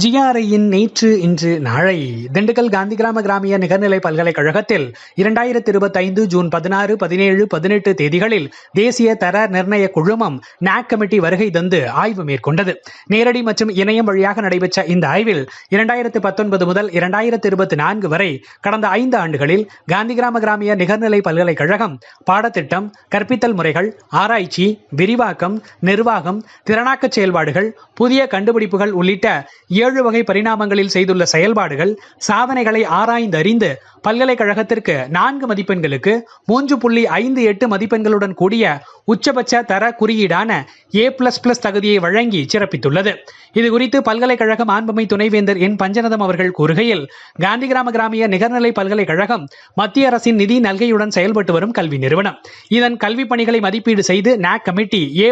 ஜிஆர்ஐயின் நேற்று இன்று நாளை திண்டுக்கல் காந்தி கிராமிய நிகர்நிலை பல்கலைக்கழகத்தில் 2025 ஜூன் 16, 17, 18 தேதிகளில் தேசிய தர நிர்ணய குழுமம் நாக் கமிட்டி வருகை தந்து ஆய்வு மேற்கொண்டது. நேரடி மற்றும் இணையம் வழியாக நடைபெற்ற இந்த ஆய்வில் 2019 முதல் 2024 வரை கடந்த 5 ஆண்டுகளில் காந்தி கிராமிய நிகர்நிலை பல்கலைக்கழகம் பாடத்திட்டம், கற்பித்தல் முறைகள், ஆராய்ச்சி, விரிவாக்கம், நிர்வாகம், திறனாக்க செயல்பாடுகள், புதிய கண்டுபிடிப்புகள் உள்ளிட்ட 7 வகை பரிணாமங்களில் செய்துள்ள செயல்பாடுகள், சாதனைகளை ஆராய்ந்தறிந்து பல்கலைக்கழகத்திற்கு 4 மதிப்பெண்களுக்கு 3.58 மதிப்பெண்களுடன் கூடிய உச்சபட்ச தர குறியீடான A++ தகுதியை வழங்கி சிறப்பித்துள்ளது. இதுகுறித்து பல்கலைக்கழக மாண்புமை துணைவேந்தர் என் பஞ்சநதம் அவர்கள் கூறுகையில், காந்தி கிராமிய நிகர்நிலை பல்கலைக்கழகம் மத்திய அரசின் நிதி நல்கையுடன் செயல்பட்டு வரும் கல்வி நிறுவனம். இதன் கல்வி பணிகளை மதிப்பீடு செய்து நாக் கமிட்டி A++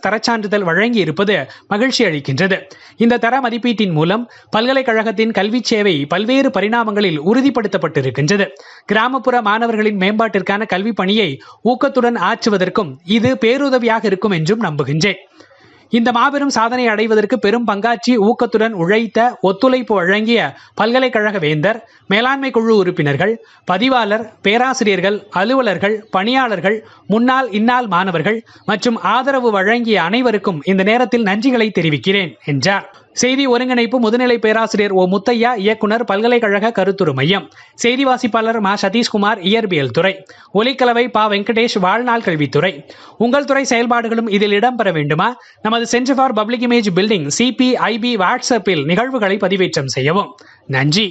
தரச்சான்றிதழ் வழங்கி இருப்பது மகிழ்ச்சி அளிக்கின்றது. இந்த தர மதிப்பீட்டின் மூலம் பல்கலைக்கழகத்தின் கல்வி சேவை பல்வேறு பரிணாமங்களில் உறுதிப்படுத்தப்பட்டிருக்கின்றது. கிராமப்புற மாணவர்களின் மேம்பாட்டிற்கான கல்வி பணியை ஊக்கத்துடன் ஆற்றுவதற்கும் இது பேருதவியாக இருக்கும் என்றும் நம்புகின்றேன். இந்த மாபெரும் சாதனை அடைவதற்கு பெரும் பங்காற்றி ஊக்கத்துடன் உழைத்த, ஒத்துழைப்பு வழங்கிய பல்கலைக்கழக வேந்தர், மேலாண்மை குழு உறுப்பினர்கள், பதிவாளர், பேராசிரியர்கள், அலுவலர்கள், பணியாளர்கள், முன்னாள் இந்நாள் மாணவர்கள் மற்றும் ஆதரவு வழங்கிய அனைவருக்கும் இந்த நேரத்தில் நன்றிகளை தெரிவிக்கிறேன் என்றார். செய்தி ஒருங்கிணைப்பு முதுநிலை பேராசிரியர் ஓ முத்தையா, இயக்குனர், பல்கலைக்கழக கருத்துரு மையம். செய்தி வாசிப்பாளர் மா சதீஷ்குமார், இயற்பியல் துறை. ஒலிக்கலவை பா வெங்கடேஷ், வாழ்நாள் கல்வித்துறை. உங்கள் துறை செயல்பாடுகளும் இதில் இடம்பெற வேண்டுமா? நமது centre for public image building CPIB வாட்ஸ்அப்பில் நிகழ்வுகளை பதிவேற்றம் செய்யவும். நன்றி.